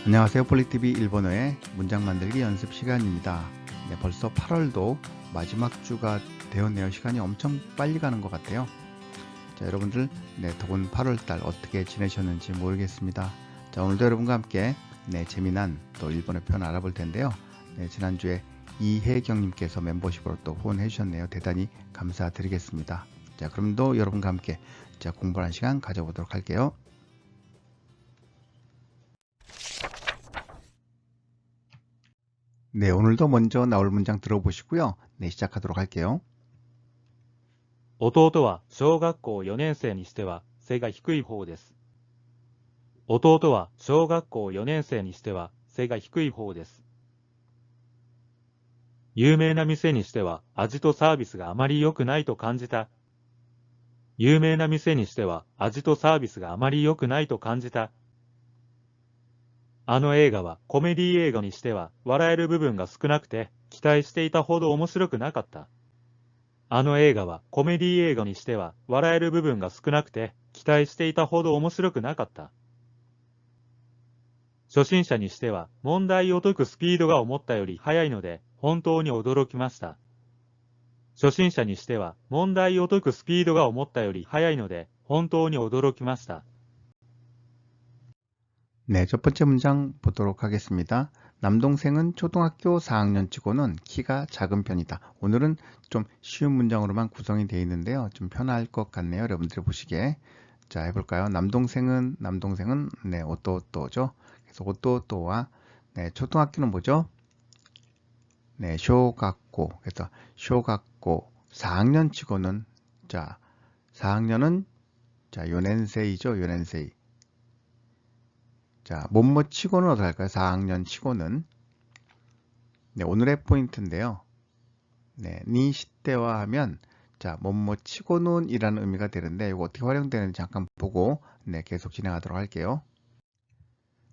안녕하세요. 폴리티비 일본어의 문장 만들기 연습 시간입니다. 네, 벌써 8월도 마지막 주가 되었네요. 시간이 엄청 빨리 가는 것 같아요. 자, 여러분들 더군 8월달 어떻게 지내셨는지 모르겠습니다. 자, 오늘도 여러분과 함께 재미난 또 일본어 표현 알아볼 텐데요. 지난주에 이혜경님께서 멤버십으로 또 후원해 주셨네요. 대단히 감사드리겠습니다. 자, 그럼도 여러분과 함께 공부하는 시간 가져보도록 할게요. 네, 오늘도 먼저 나올 문장 들어보시고요. 시작하도록 할게요. 弟は小学校4年生にしては背が低い方です。弟は小学校4年生にしては背が低い方です。有名な店にしては味とサービスがあまり良くないと感じた。有名な店にしては味とサービスがあまり良くないと感じた。あの映画はコメディ映画にしては笑える部分が少なくて期待していたほど面白くなかった。あの映画はコメディ映画にしては笑える部分が少なくて期待していたほど面白くなかった。初心者にしては問題を解くスピードが思ったより速いので本当に驚きました。初心者にしては問題を解くスピードが思ったより速いので本当に驚きました。 네, 첫 번째 문장 보도록 하겠습니다. 남동생은 초등학교 4학년치고는 키가 작은 편이다. 오늘은 좀 쉬운 문장으로만 구성이 되어 있는데요. 좀 편할 것 같네요. 여러분들이 보시기에. 자, 해볼까요? 남동생은 오또오또죠. 그래서 오또오또와 초등학교는 뭐죠? 쇼각고. 그래서 쇼각고 4학년치고는 4학년은 요넨세이죠. 요넨세이. 자, 뭐뭐 치고는 어떻게 할까요? 4학년 치고는. 오늘의 포인트인데요. 니 시대와 하면, 뭐뭐 치고는 이라는 의미가 되는데, 이거 어떻게 활용되는지 잠깐 보고, 계속 진행하도록 할게요.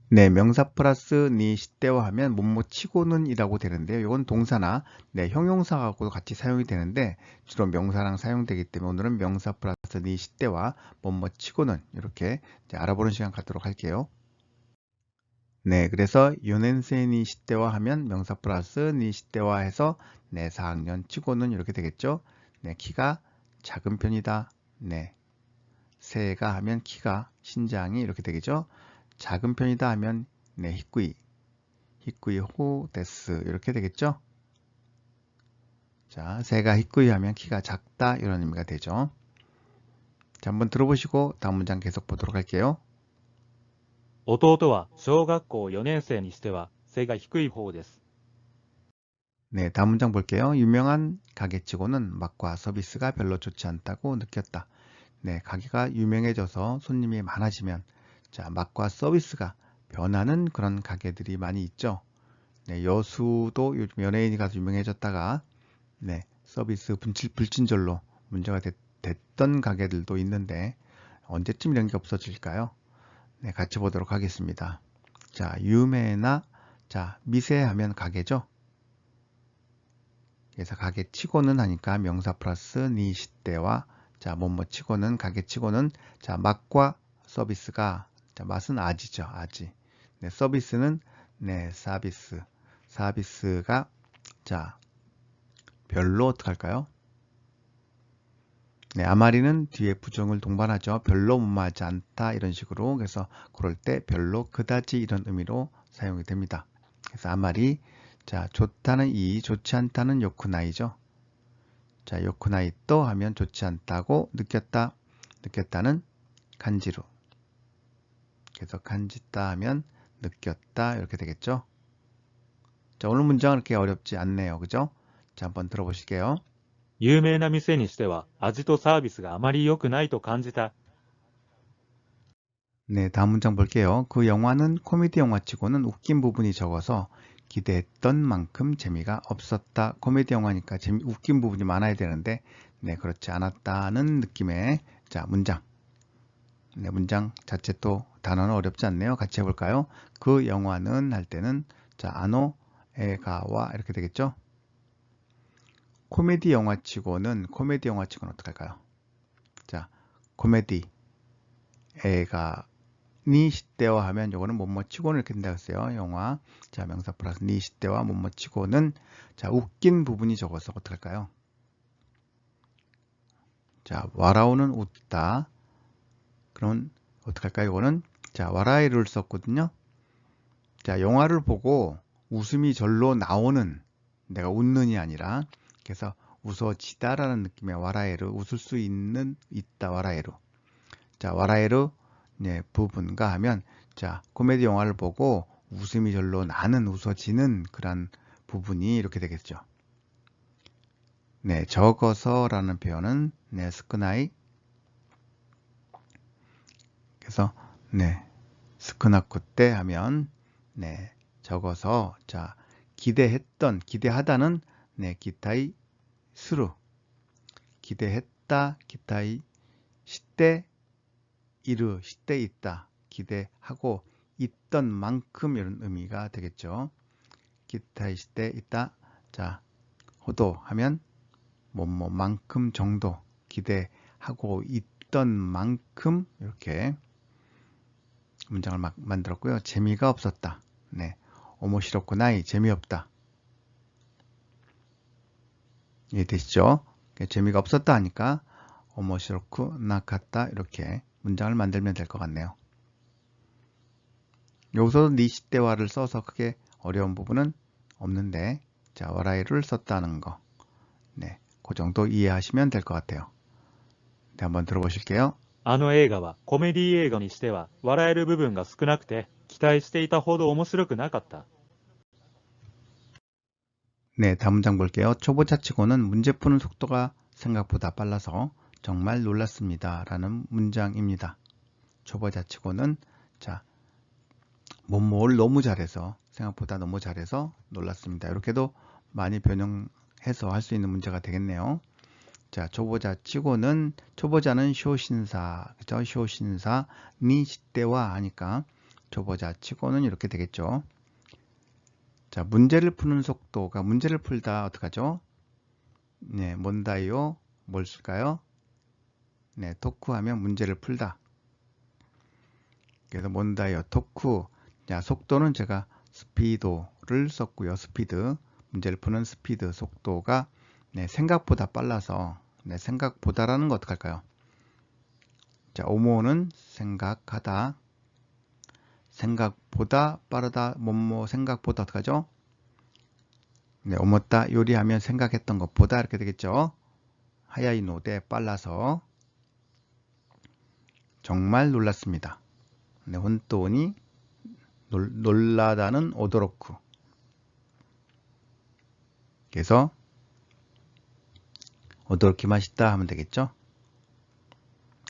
명사 플러스 니 시대와 하면, 뭐뭐 치고는 이라고 되는데요. 이건 동사나, 형용사하고도 같이 사용이 되는데, 주로 명사랑 사용되기 때문에 오늘은 명사 플러스 니 시대와 뭐뭐 치고는 이렇게 알아보는 시간 갖도록 할게요. 그래서 요넨세니 시대와 하면 명사 플러스 니 시대와 해서 4학년 치고는 이렇게 되겠죠. 키가 작은 편이다. 세가 하면 키가 신장이 이렇게 되겠죠. 작은 편이다 하면 히쿠이 호 데스 이렇게 되겠죠. 자, 세가 히쿠이 하면 키가 작다 이런 의미가 되죠. 자, 한번 들어보시고 다음 문장 계속 보도록 할게요. 弟は小学校4年生にしては背が低い方です。 다음 문장 볼게요. 유명한 가게치고는 맛과 서비스가 별로 좋지 않다고 느꼈다. 가게가 유명해져서 손님이 많아지면 맛과 서비스가 변하는 그런 가게들이 많이 있죠. 여수도 요즘 연예인이 가서 유명해졌다가 서비스 불친절로 문제가 됐던 가게들도 있는데 언제쯤 이런 게 없어질까요? 같이 보도록 하겠습니다. 자, 유메나 미세하면 가게죠. 그래서 가게 치고는 하니까 명사 플러스 니 시대와 뭐뭐 치고는 가게 치고는 맛과 서비스가 맛은 아지죠. 아지. 서비스는 서비스가 별로 어떻게 할까요? 아마리는 뒤에 부정을 동반하죠. 별로 무마하지 않다 이런 식으로. 그래서 그럴 때 별로 그다지 이런 의미로 사용이 됩니다. 그래서 아마리 좋다는 이, 좋지 않다는 요쿠나이죠. 요쿠나이 또 하면 좋지 않다고 느꼈다. 느꼈다는 간지루. 그래서 간지다 하면 느꼈다 이렇게 되겠죠. 오늘 문장은 그렇게 어렵지 않네요. 그죠? 자, 한번 들어보실게요. 有名な店にしては味とサービスがあまり良くないと感じた。 다음 문장 볼게요. 그 영화는 코미디 영화치고는 웃긴 부분이 적어서 기대했던 만큼 재미가 없었다. 코미디 영화니까 웃긴 부분이 많아야 되는데 그렇지 않았다는 느낌의 문장. 문장 자체 또 단어는 어렵지 않네요. 같이 해볼까요? 그 영화는 할 때는 아노 에가와 이렇게 되겠죠. 코미디 영화치고는 어떻게 할까요? 코미디 에가 니 시대와 하면 요거는 뭐뭐 치고는 이렇게 된다 했어요. 영화. 자, 명사 플러스 니 시대와 뭐뭐 치고는 자, 웃긴 부분이 적어서 어떻게 할까요? 자, 와라오는 웃다. 그럼 어떻게 할까요? 이거는 자, 와라이를 썼거든요. 자, 영화를 보고 웃음이 절로 나오는 내가 웃는이 아니라 그래서 웃어지다라는 느낌의 와라에르 웃을 수 있는 있다 와라에르. 자, 와라에르 네, 부분가 하면 자, 코미디 영화를 보고 웃음이 절로 나는 웃어지는 그런 부분이 이렇게 되겠죠. 네, 적어서라는 표현은 네, 스크나이. 그래서 네, 스크나쿠 때 하면 네, 적어서 자, 기대했던 기대하다는 네, 기타이 스루 기대했다 기타이 시대 이르 시대 있다 기대하고 있던 만큼 이런 의미가 되겠죠. 기타이 시대 있다. 자, 호도 하면 뭐뭐만큼 정도 기대하고 있던 만큼 이렇게 문장을 막 만들었고요. 재미가 없었다. 네, 오모시로쿠나이 재미없다. 이해되시죠? 재미가 없었다 하니까 오모시로쿠 나카타 이렇게 문장을 만들면 될 것 같네요. 여기서도 니시대와를 써서 크게 어려운 부분은 없는데 자, 와라이를 썼다는 거. 네, 그 정도 이해하시면 될 것 같아요. 네, 한번 들어보실게요. あの映画はコメディ映画にしては笑える部分が少なくて期待していたほど面白くなかった。 네, 다음 문장 볼게요. 초보자 치고는 문제 푸는 속도가 생각보다 빨라서 정말 놀랐습니다. 라는 문장입니다. 초보자 치고는 자, 뭐뭘 너무 잘해서 생각보다 너무 잘해서 놀랐습니다. 이렇게도 많이 변형해서 할 수 있는 문제가 되겠네요. 자, 초보자 치고는 초보자는 쇼신사, 그죠? 쇼신사 니 시대와 하니까 초보자 치고는 이렇게 되겠죠. 자, 문제를 푸는 속도가 문제를 풀다 어떡하죠? 네, 뭔다요? 뭘 쓸까요? 네, 토쿠하면 문제를 풀다. 그래서 뭔다요? 토쿠. 자, 속도는 제가 스피도를 썼고요. 스피드. 문제를 푸는 스피드 속도가 네, 생각보다 빨라서 네, 생각보다라는 거 어떡할까요? 자, 오모는 생각하다. 생각보다 빠르다. 뭐뭐 생각보다 어떡하죠? 네, 오모따 요리하면 생각했던 것보다 이렇게 되겠죠. 하야이 노데 빨라서 정말 놀랐습니다. 네, 혼돈이 놀라다는 오도로쿠. 그래서 오도로키 맛있다 하면 되겠죠.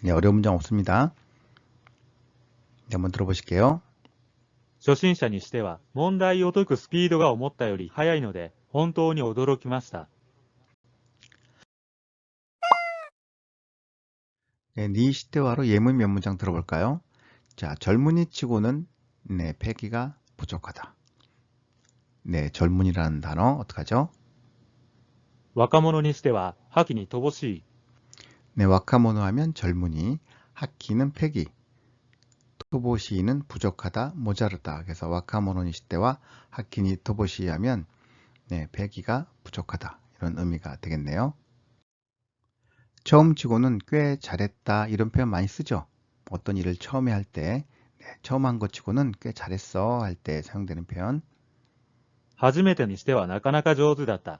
네, 어려운 문장 없습니다. 네, 한번 들어보실게요. 初心者にしては問題を解くスピードが思ったより速いので本当に驚きました。 네, 니 시대화로 예문 몇 문장 들어볼까요? 자, 젊은이 치고는 네, 패기가 부족하다. 네, 젊은이라는 단어 어떡하죠? 若者にしては覇気に乏しい。 네, 와카모노 하면 젊은이, 하키는 패기, 토보시는 부족하다, 모자르다. 그래서 와카모노 니시대와 하키니 토보시 하면 네, 패기가 부족하다. 이런 의미가 되겠네요. 처음 치고는 꽤 잘했다. 이런 표현 많이 쓰죠. 어떤 일을 처음에 할 때, 네, 처음 한 것 치고는 꽤 잘했어 할 때 사용되는 표현. 初めてにしてはなかなか上手だった。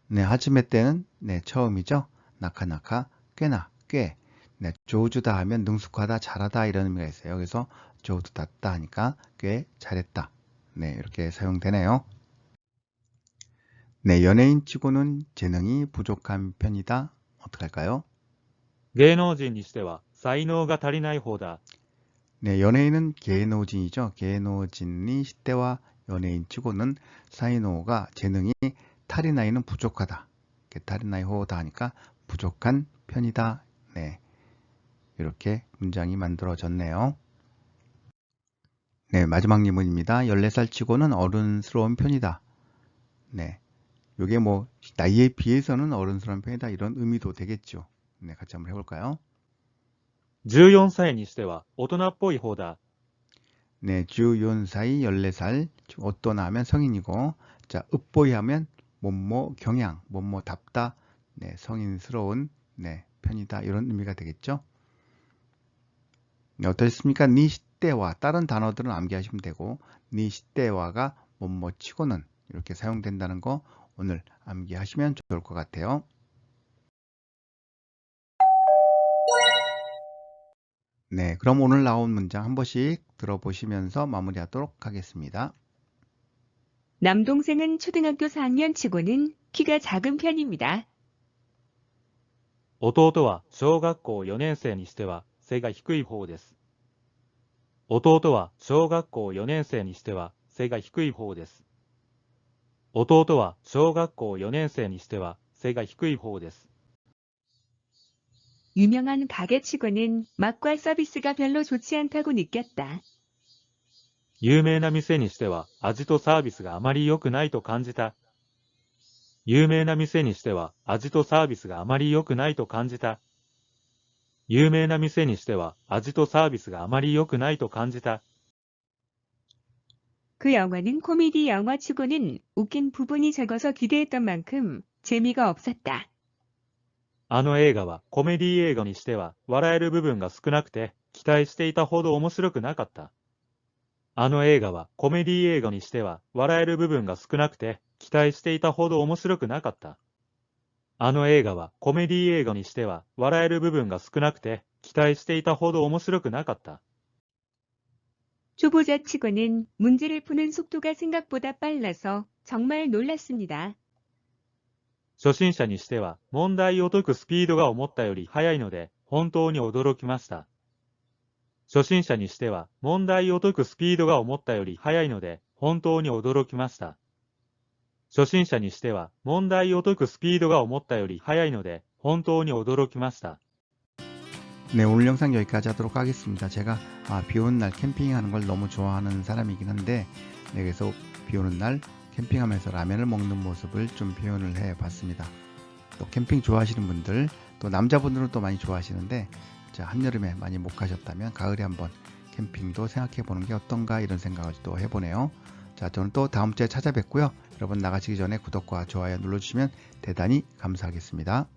네, 하즈메 때는 네, 처음이죠. 나카나카, 꽤나, 꽤. 네, 조주다 하면 능숙하다, 잘하다 이런 의미가 있어요. 그래서 조주다다 하니까 꽤 잘했다. 네, 이렇게 사용되네요. 네, 연예인 치고는 재능이 부족한 편이다. 어떡할까요? 芸能人にしては才能が足りない方だ。 네, 연예인은 게노진이죠. 게노진이 시대와 연예인 치고는 사이노가 재능이 타리나이는 부족하다. 타리나이 호다 하니까 부족한 편이다. 네, 이렇게 문장이 만들어졌네요. 네, 마지막 예문입니다. 14살 치고는 어른스러운 편이다. 네, 요게 뭐 나이에 비해서는 어른스러운 편이다 이런 의미도 되겠죠. 네, 같이 한번 해볼까요? 14歳にしては大人っぽい方だ。 네, 주윤사이 14살, 오또나 하면 성인이고, 자, 읍보이 하면 뭐뭐 경양, 뭐뭐 답다, 네, 성인스러운, 네, 편이다, 이런 의미가 되겠죠. 네, 어떠셨습니까? 니 시대와 다른 단어들은 암기하시면 되고, 니 시대와가 뭐뭐 치고는 이렇게 사용된다는 거 오늘 암기하시면 좋을 것 같아요. 네, 그럼 오늘 나온 문장 한 번씩 들어보시면서 마무리하도록 하겠습니다. 남동생은 초등학교 4학년 치고는 키가 작은 편입니다. 弟は小学校4年生にしては背が低い方です。弟は小学校4年生にしては背が低い方です。弟は小学校4年生にしては背が低い方です。 유명한 가게치고는 맛과 서비스가 별로 좋지 않다고 느꼈다. 有名な店にしては味とサービスがあまり良くないと感じた。有名な店にしては味とサービスがあまり良くないと感じた。有名な店にしては味とサービスがあまり良くないと感じた。 그 영화는 코미디 영화치고는 웃긴 부분이 적어서 기대했던 만큼 재미가 없었다. あの映画はコメディ映画にしては笑える部分が少なくて期待していたほど面白くなかった。あの映画はコメディ映画にしては笑える部分が少なくて期待していたほど面白くなかった。あの映画はコメディ映画にしては笑える部分が少なくて期待していたほど面白くなかった。 초보자치고는 문제를 푸는 속도가 생각보다 빨라서 정말 놀랐습니다. 初心者にしては問題を解くスピードが思ったより速いので本当に驚きました。初心者にしては問題を解くスピードが思ったより速いので本当に驚きました。初心者にしては問題を解くスピードが思ったより速いので本当に驚きました。 네, 오늘 영상 여기까지 하도록 하겠습니다. 제가 비 오는 날 캠핑하는 걸 너무 좋아하는 사람이긴 한데, 네, 그래서 비 오는 날 캠핑하면서 라면을 먹는 모습을 좀 표현을 해 봤습니다. 또 캠핑 좋아하시는 분들, 또 남자분들은 또 많이 좋아하시는데, 자, 한여름에 많이 못 가셨다면 가을에 한번 캠핑도 생각해 보는 게 어떤가 이런 생각을 또 해보네요. 자, 저는 또 다음 주에 찾아뵙고요. 여러분 나가시기 전에 구독과 좋아요 눌러주시면 대단히 감사하겠습니다.